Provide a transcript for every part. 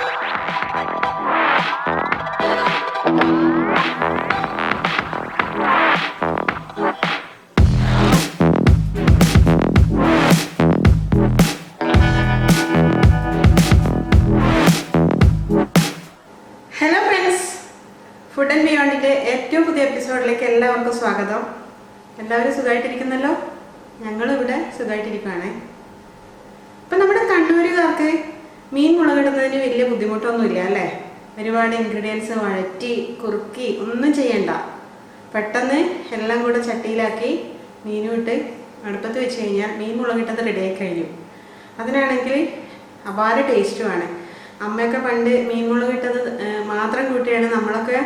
Food and ബിയോണ്ടിന്റെ ഏറ്റവും പുതിയ എപ്പിസോഡിലേക്ക് എല്ലാവർക്കും സ്വാഗതം. എല്ലാവരും സുഖമായിട്ടിരിക്കുന്നല്ലോ? ഞങ്ങളിവിടെ സുഖമായിട്ടിരിക്കുകയാണ്. ഇപ്പം നമ്മുടെ കണ്ണൂരുകാർക്ക് മീൻ മുളകിടുന്നതിന് വലിയ ബുദ്ധിമുട്ടൊന്നുമില്ല അല്ലേ? ഒരുപാട് ഇൻഗ്രീഡിയൻസ് വഴറ്റി കുറുക്കി ഒന്നും ചെയ്യണ്ട. പെട്ടെന്ന് എല്ലാം കൂടെ ചട്ടിയിലാക്കി മീനും ഇട്ട് അടുപ്പത്ത് വെച്ച് കഴിഞ്ഞാൽ മീൻ മുളകിട്ടത് റെഡിയായി കഴിയും. അതിനാണെങ്കിൽ അപാര ടേസ്റ്റുമാണ്. അമ്മയൊക്കെ പണ്ട് മീൻ മുളകിട്ടത് മാത്രം കൂട്ടിയാണ് നമ്മളൊക്കെ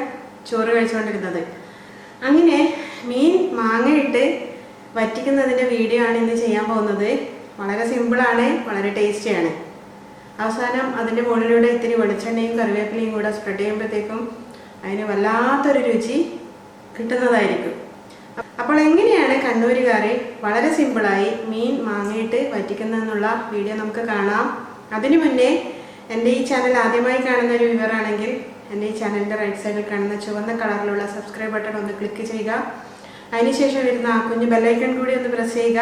ചോറ് കഴിച്ചുകൊണ്ടിരുന്നത്. അങ്ങനെ മീൻ മാങ്ങയിട്ട് വറ്റിക്കുന്നതിൻ്റെ വീഡിയോ ആണ് ഇന്ന് ചെയ്യാൻ പോകുന്നത്. വളരെ സിമ്പിളാണ്, വളരെ ടേസ്റ്റിയാണ്. അവസാനം അതിൻ്റെ മുകളിലൂടെ ഇത്തിരി വെളിച്ചെണ്ണയും കറിവേപ്പിലയും കൂടെ സ്പ്രെഡ് ചെയ്യുമ്പോഴത്തേക്കും അതിന് വല്ലാത്തൊരു രുചി കിട്ടുന്നതായിരിക്കും. അപ്പോൾ എങ്ങനെയാണ് കണ്ണൂരുകാർ വളരെ സിമ്പിളായി മീൻ മാങ്ങയിട്ട് വറ്റിക്കുന്നതെന്നുള്ള വീഡിയോ നമുക്ക് കാണാം. അതിനു മുന്നേ എൻ്റെ ഈ ചാനൽ ആദ്യമായി കാണുന്ന ഒരു വ്യൂവറാണെങ്കിൽ എൻ്റെ ഈ ചാനലിൻ്റെ റൈറ്റ് സൈഡിൽ കാണുന്ന ചുവന്ന കളറിലുള്ള സബ്സ്ക്രൈബ് ബട്ടൺ ഒന്ന് ക്ലിക്ക് ചെയ്യുക. അതിനുശേഷം വരുന്ന ആ കുഞ്ഞു ബെല്ലൈക്കൺ കൂടി ഒന്ന് പ്രസ് ചെയ്യുക.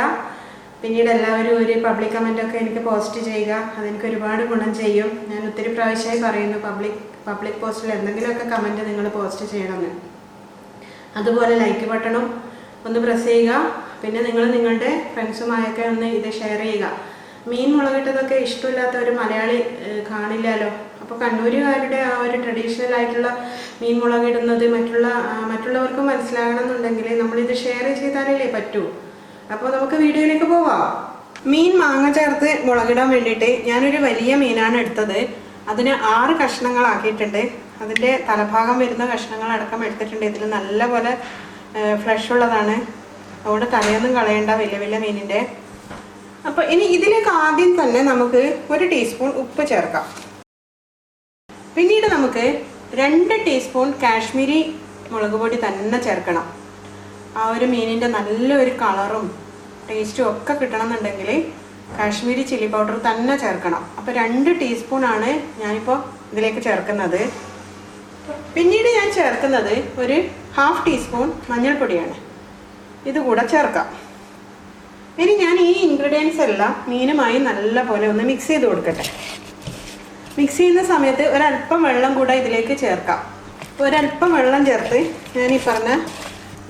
പിന്നീട് എല്ലാവരും ഒരു പബ്ലിക് കമൻറ്റൊക്കെ എനിക്ക് പോസ്റ്റ് ചെയ്യുക. അതെനിക്ക് ഒരുപാട് ഗുണം ചെയ്യും. ഞാൻ ഒത്തിരി പ്രാവശ്യമായി പറയുന്നു പബ്ലിക് പോസ്റ്റിൽ എന്തെങ്കിലുമൊക്കെ കമൻറ്റ് നിങ്ങൾ പോസ്റ്റ് ചെയ്യണമെന്ന്. അതുപോലെ ലൈക്ക് ബട്ടണും ഒന്ന് പ്രസ് ചെയ്യുക. പിന്നെ നിങ്ങൾ നിങ്ങളുടെ ഫ്രണ്ട്സുമായൊക്കെ ഒന്ന് ഇത് ഷെയർ ചെയ്യുക. മീൻ മുളകിട്ടതൊക്കെ ഇഷ്ടമില്ലാത്ത ഒരു മലയാളി കാണില്ലല്ലോ. അപ്പോൾ കണ്ണൂരുകാരുടെ ആ ഒരു ട്രഡീഷണൽ ആയിട്ടുള്ള മീൻ മുളകിടുന്നത് മറ്റുള്ളവർക്ക് മനസ്സിലാകണം എന്നുണ്ടെങ്കിൽ നമ്മളിത് ഷെയർ ചെയ്താലല്ലേ പറ്റൂ. അപ്പോൾ നമുക്ക് വീഡിയോയിലേക്ക് പോവാം. മീൻ മാങ്ങ ചേർത്ത് മുളകിടാൻ വേണ്ടിയിട്ട് ഞാനൊരു വലിയ മീനാണ് എടുത്തത്. അതിന് 6 കഷ്ണങ്ങളാക്കിയിട്ടുണ്ട്. അതിൻ്റെ തലഭാഗം വരുന്ന കഷ്ണങ്ങളടക്കം എടുത്തിട്ടുണ്ട്. ഇതിൽ നല്ലപോലെ ഫ്ലഷ് ഉള്ളതാണ്. അതുകൊണ്ട് തലയൊന്നും കളയേണ്ട വലിയ വലിയ മീനിൻ്റെ. അപ്പോൾ ഇനി ഇതിലേക്ക് ആദ്യം തന്നെ നമുക്ക് 1 ടീസ്പൂൺ ഉപ്പ് ചേർക്കാം. പിന്നീട് നമുക്ക് 2 ടീസ്പൂൺ കാശ്മീരി മുളക് പൊടി തന്നെ ചേർക്കണം. ആ ഒരു മീനിൻ്റെ നല്ലൊരു കളറും ടേസ്റ്റും ഒക്കെ കിട്ടണമെന്നുണ്ടെങ്കിൽ കാശ്മീരി ചില്ലി പൗഡർ തന്നെ ചേർക്കണം. അപ്പോൾ 2 ടീസ്പൂണാണ് ഞാനിപ്പോൾ ഇതിലേക്ക് ചേർക്കുന്നത്. പിന്നീട് ഞാൻ ചേർക്കുന്നത് ഒരു 1/2 ടീസ്പൂൺ മഞ്ഞൾപ്പൊടിയാണ്. ഇതുകൂടെ ചേർക്കാം. ഇനി ഞാൻ ഈ ഇൻഗ്രീഡിയൻസ് എല്ലാം മീനുമായി നല്ലപോലെ ഒന്ന് മിക്സ് ചെയ്ത് കൊടുക്കട്ടെ. മിക്സ് ചെയ്യുന്ന സമയത്ത് ഒരല്പം വെള്ളം കൂടെ ഇതിലേക്ക് ചേർക്കാം. ഒരല്പം വെള്ളം ചേർത്ത് ഞാൻ ഈ പറഞ്ഞ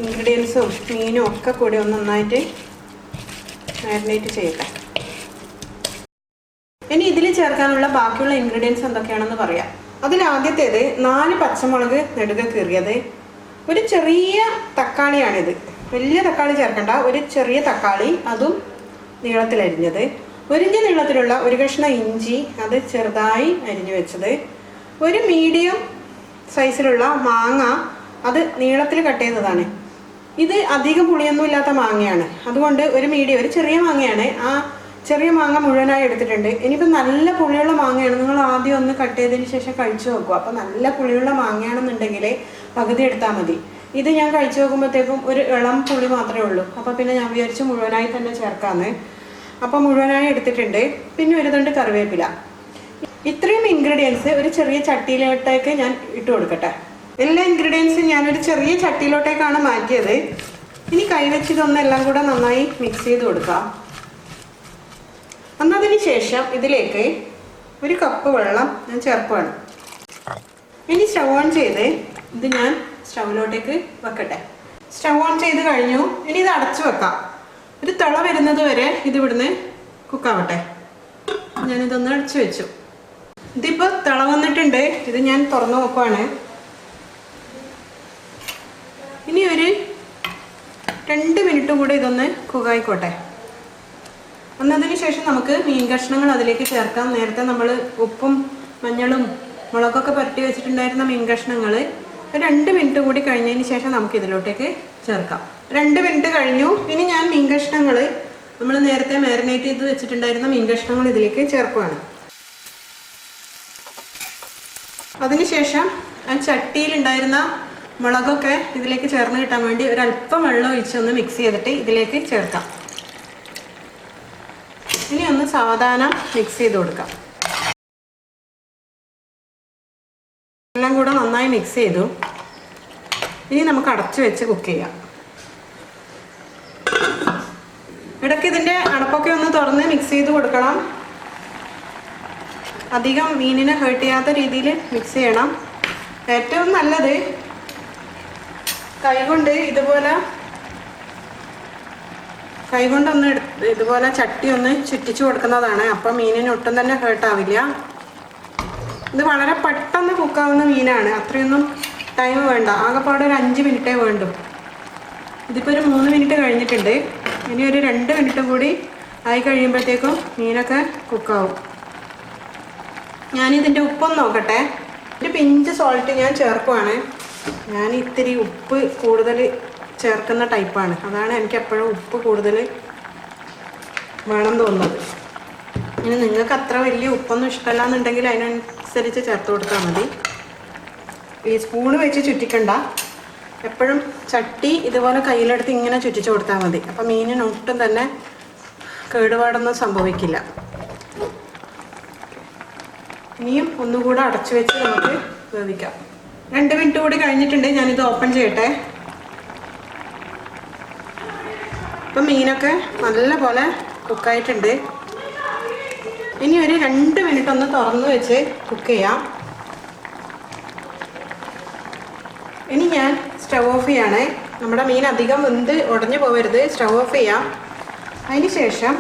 ഇൻഗ്രീഡിയൻസും മീനും ഒക്കെ കൂടി ഒന്ന് നന്നായിട്ട് മാരിനേറ്റ് ചെയ്യട്ടെ. ഇനി ഇതിൽ ചേർക്കാനുള്ള ബാക്കിയുള്ള ഇൻഗ്രീഡിയൻസ് എന്തൊക്കെയാണെന്ന് പറയാം. അതിലാദ്യത്തേത് 4 പച്ചമുളക് നെടുകെ കീറിയത്, ഒരു ചെറിയ തക്കാളിയാണിത്. വലിയ തക്കാളി ചേർക്കണ്ട, ഒരു ചെറിയ തക്കാളി, അതും നീളത്തിലരിഞ്ഞത്. 1 ഇഞ്ച് നീളത്തിലുള്ള 1 കഷ്ണം ഇഞ്ചി, അത് ചെറുതായി അരിഞ്ഞു വെച്ചത്. ഒരു മീഡിയം സൈസിലുള്ള മാങ്ങ, അത് നീളത്തിൽ കട്ട് ചെയ്തതാണ്. ഇത് അധികം പുളിയൊന്നും ഇല്ലാത്ത മാങ്ങയാണ്. അതുകൊണ്ട് ഒരു ചെറിയ മാങ്ങയാണ്. ആ ചെറിയ മാങ്ങ മുഴുവനായി എടുത്തിട്ടുണ്ട്. ഇനിയിപ്പോൾ നല്ല പുളിയുള്ള മാങ്ങയാണ്, നിങ്ങൾ ആദ്യം ഒന്ന് കട്ട് ചെയ്തതിന് ശേഷം കഴിച്ചു നോക്കുക. അപ്പോൾ നല്ല പുളിയുള്ള മാങ്ങയാണെന്നുണ്ടെങ്കിൽ പകുതി എടുത്താൽ മതി. ഇത് ഞാൻ കഴിച്ചു നോക്കുമ്പോഴത്തേക്കും ഒരു ഇളം പുളി മാത്രമേ ഉള്ളൂ. അപ്പോൾ പിന്നെ ഞാൻ വിചാരിച്ച് മുഴുവനായി തന്നെ ചേർക്കാമെന്ന്. അപ്പോൾ മുഴുവനായി എടുത്തിട്ടുണ്ട്. പിന്നെ ഒരു തണ്ട് കറിവേപ്പില. ഇത്രയും ഇൻഗ്രീഡിയൻസ് ഒരു ചെറിയ ചട്ടിയിലോട്ടേക്ക് ഞാൻ ഇട്ട് കൊടുക്കട്ടെ. എല്ലാ ഇൻഗ്രീഡിയൻസും ഞാനൊരു ചെറിയ ചട്ടിയിലോട്ടേക്കാണ് മാറ്റിയത്. ഇനി കൈവച്ചിതൊന്നും എല്ലാം കൂടെ നന്നായി മിക്സ് ചെയ്ത് കൊടുക്കാം. എന്നതിന് ശേഷം ഇതിലേക്ക് 1 കപ്പ് വെള്ളം ഞാൻ ചേർക്കുകയാണ്. ഇനി സ്റ്റൗ ഓൺ ചെയ്ത് ഇത് ഞാൻ സ്റ്റൗവിലോട്ടേക്ക് വെക്കട്ടെ. സ്റ്റൗ ഓൺ ചെയ്ത് കഴിഞ്ഞു. ഇനി ഇത് അടച്ചു വെക്കാം. ഒരു തിള വരുന്നത് വരെ ഇത് ഇവിടുന്ന് കുക്കാവട്ടെ. ഞാനിതൊന്ന് അടച്ചു വെച്ചു. ഇതിപ്പോൾ തിള വന്നിട്ടുണ്ട്. ഇത് ഞാൻ തുറന്നു നോക്കുവാണ്. ഇനി ഒരു 2 മിനിറ്റും കൂടെ ഇതൊന്ന് കുക്കായിക്കോട്ടെ. എന്നതിന് ശേഷം നമുക്ക് മീൻ കഷ്ണങ്ങൾ അതിലേക്ക് ചേർക്കാം. നേരത്തെ നമ്മൾ ഉപ്പും മഞ്ഞളും മുളകൊക്കെ പുരട്ടി വെച്ചിട്ടുണ്ടായിരുന്ന മീൻ കഷ്ണങ്ങൾ 2 മിനിറ്റ് കൂടി കഴിഞ്ഞതിന് ശേഷം നമുക്ക് ഇതിലോട്ടേക്ക് ചേർക്കാം. 2 മിനിറ്റ് കഴിഞ്ഞു. ഇനി ഞാൻ മീൻ കഷ്ണങ്ങൾ, നമ്മൾ നേരത്തെ മാരിനേറ്റ് ചെയ്ത് വെച്ചിട്ടുണ്ടായിരുന്ന മീൻ കഷ്ണങ്ങൾ ഇതിലേക്ക് ചേർക്കുകയാണ്. അതിനുശേഷം ആ ചട്ടിയിലുണ്ടായിരുന്ന മുളകൊക്കെ ഇതിലേക്ക് ചേർന്ന് കിട്ടാൻ വേണ്ടി ഒരല്പം വെള്ളം ഒഴിച്ചൊന്ന് മിക്സ് ചെയ്തിട്ട് ഇതിലേക്ക് ചേർക്കാം. ഇനി ഒന്ന് സാവധാനം മിക്സ് ചെയ്ത് കൊടുക്കാം. എല്ലാം കൂടെ നന്നായി മിക്സ് ചെയ്തു. ഇനി നമുക്ക് അടച്ചു വെച്ച് കുക്ക് ചെയ്യാം. ഇടയ്ക്ക് ഇതിൻ്റെ അടപ്പൊക്കെ ഒന്ന് തുറന്ന് മിക്സ് ചെയ്ത് കൊടുക്കണം. അധികം മീനിനെ ഹേർട്ട് ചെയ്യാത്ത രീതിയിൽ മിക്സ് ചെയ്യണം. ഏറ്റവും നല്ലത് കൈകൊണ്ടൊന്ന് ഇതുപോലെ ചട്ടി ഒന്ന് ചുറ്റിച്ചു കൊടുക്കുന്നതാണ്. അപ്പം മീനിന് ഒട്ടും തന്നെ ഹേർട്ടാവില്ല. ഇത് വളരെ പെട്ടെന്ന് കുക്കാവുന്ന മീനാണ്. അത്രയൊന്നും ടൈം വേണ്ട. ആകെപ്പാടെ ഒരു 5 മിനിറ്റേ വേണ്ടു. ഇതിപ്പോൾ ഒരു 3 മിനിറ്റ് കഴിഞ്ഞിട്ടുണ്ട്. ഇനി ഒരു 2 മിനിറ്റും കൂടി ആയി കഴിയുമ്പോഴത്തേക്കും മീനൊക്കെ കുക്കാവും. ഞാനിതിൻ്റെ ഉപ്പൊന്ന് നോക്കട്ടെ. ഒരു പിഞ്ച് സോൾട്ട് ഞാൻ ചേർക്കുവാണ്. ഞാൻ ഇത്തിരി ഉപ്പ് കൂടുതൽ ചേർക്കുന്ന ടൈപ്പാണ്. അതാണ് എനിക്ക് എപ്പോഴും ഉപ്പ് കൂടുതൽ വേണം തോന്നുന്നത്. ഇനി നിങ്ങൾക്ക് അത്ര വലിയ ഉപ്പൊന്നും ഇഷ്ടമല്ല എന്നുണ്ടെങ്കിൽ അതിനനുസരിച്ച് ചേർത്ത് കൊടുത്താൽ മതി. ഈ സ്പൂണ് വെച്ച് ചുറ്റിക്കണ്ട. എപ്പോഴും ചട്ടി ഇതുപോലെ കയ്യിലെടുത്ത് ഇങ്ങനെ ചുറ്റിച്ച് കൊടുത്താൽ മതി. അപ്പം മീനിന് ഒട്ടും തന്നെ കേടുപാടൊന്നും സംഭവിക്കില്ല. ഇനിയും ഒന്നുകൂടെ അടച്ചു വെച്ച് നമുക്ക് വേവിക്കാം. 2 മിനിറ്റ് കൂടി കഴിഞ്ഞിട്ടുണ്ട്. ഞാനിത് ഓപ്പൺ ചെയ്യട്ടെ. ഇപ്പം മീനൊക്കെ നല്ലപോലെ കുക്കായിട്ടുണ്ട്. ഇനി ഒരു 2 മിനിറ്റ് ഒന്ന് തുറന്ന് വെച്ച് കുക്ക് ചെയ്യാം. ഇനി ഞാൻ സ്റ്റവ് ഓഫ് ചെയ്യാണ്. നമ്മുടെ മീൻ അധികം വെന്ത് ഉടഞ്ഞു പോകരുത്. സ്റ്റവ് ഓഫ് ചെയ്യാം. അതിന് ശേഷം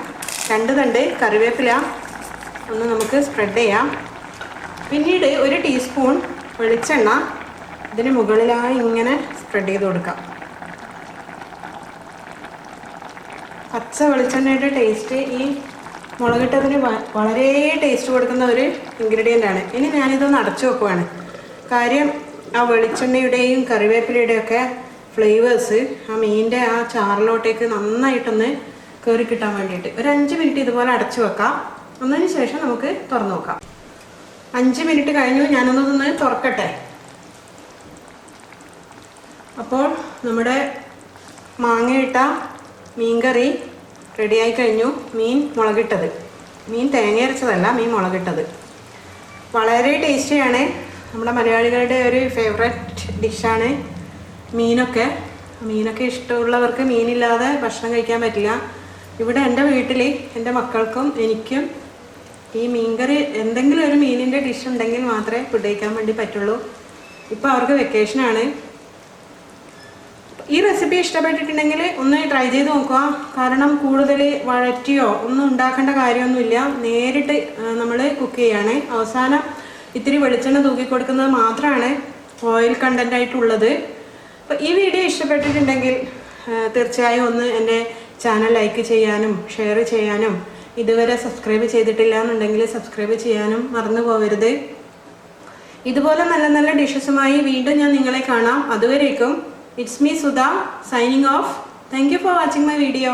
2 തണ്ട് കറിവേപ്പില ഒന്ന് നമുക്ക് സ്പ്രെഡ് ചെയ്യാം. പിന്നീട് 1 ടീസ്പൂൺ വെളിച്ചെണ്ണ ഇതിന് മുകളിലായി ഇങ്ങനെ സ്പ്രെഡ് ചെയ്ത് കൊടുക്കാം. പച്ച വെളിച്ചെണ്ണയുടെ ടേസ്റ്റ് ഈ മുളകിട്ടതിന് വളരെ ടേസ്റ്റ് കൊടുക്കുന്ന ഒരു ഇൻഗ്രീഡിയൻ്റ് ആണ്. ഇനി ഞാനിതൊന്ന് അടച്ചു വെക്കുവാണ്. കാര്യം ആ വെളിച്ചെണ്ണയുടെയും കറിവേപ്പിലയുടെയും ഒക്കെ ഫ്ലേവേഴ്സ് ആ മീനിൻ്റെ ആ ചാറിലോട്ടേക്ക് നന്നായിട്ടൊന്ന് കയറി കിട്ടാൻ വേണ്ടിയിട്ട് ഒരു 5 മിനിറ്റ് ഇതുപോലെ അടച്ചു വെക്കാം. അതിന് ശേഷം നമുക്ക് തുറന്നു നോക്കാം. 5 മിനിറ്റ് കഴിഞ്ഞു. ഞാനൊന്നൊന്ന് തുറക്കട്ടെ. അപ്പോൾ നമ്മുടെ മാങ്ങയിട്ട മീൻകറി റെഡിയായി കഴിഞ്ഞു. മീൻ മുളകിട്ടത്, മീൻ തേങ്ങ അരച്ചതല്ല, മീൻ മുളകിട്ടത്. വളരെ ടേസ്റ്റിയാണ്. നമ്മുടെ മലയാളികളുടെ ഒരു ഫേവററ്റ് ഡിഷാണ് മീനൊക്കെ. മീനൊക്കെ ഇഷ്ടമുള്ളവർക്ക് മീനില്ലാതെ ഭക്ഷണം കഴിക്കാൻ പറ്റില്ല. ഇവിടെ എൻ്റെ വീട്ടിൽ എൻ്റെ മക്കൾക്കും എനിക്കും ഈ മീൻകറി എന്തെങ്കിലും ഒരു മീനിൻ്റെ ഡിഷ് ഉണ്ടെങ്കിൽ മാത്രമേ ഫുഡ് കഴിക്കാൻ വേണ്ടി പറ്റുള്ളൂ. ഇപ്പോൾ അവർക്ക് വെക്കേഷനാണ്. ഈ റെസിപ്പി ഇഷ്ടപ്പെട്ടിട്ടുണ്ടെങ്കിൽ ഒന്ന് ട്രൈ ചെയ്ത് നോക്കുക. കാരണം കൂടുതൽ വഴറ്റിയോ ഒന്നും ഉണ്ടാക്കേണ്ട കാര്യമൊന്നുമില്ല. നേരിട്ട് നമ്മൾ കുക്ക് ചെയ്യാണ്. അവസാനം ഇത്തിരി വെളിച്ചെണ്ണ തൂക്കി കൊടുക്കുന്നത് മാത്രമാണ് ഓയിൽ കണ്ടൻ്റ് ആയിട്ടുള്ളത്. അപ്പോൾ ഈ വീഡിയോ ഇഷ്ടപ്പെട്ടിട്ടുണ്ടെങ്കിൽ തീർച്ചയായും ഒന്ന് എൻ്റെ ചാനൽ ലൈക്ക് ചെയ്യാനും ഷെയർ ചെയ്യാനും ഇതുവരെ സബ്സ്ക്രൈബ് ചെയ്തിട്ടില്ല എന്നുണ്ടെങ്കിൽ സബ്സ്ക്രൈബ് ചെയ്യാനും മറന്നു പോകരുത്. ഇതുപോലെ നല്ല നല്ല ഡിഷസുമായി വീണ്ടും ഞാൻ നിങ്ങളെ കാണാം. അതുവരേക്കും it's me Sudha signing off. Thank you for watching my video.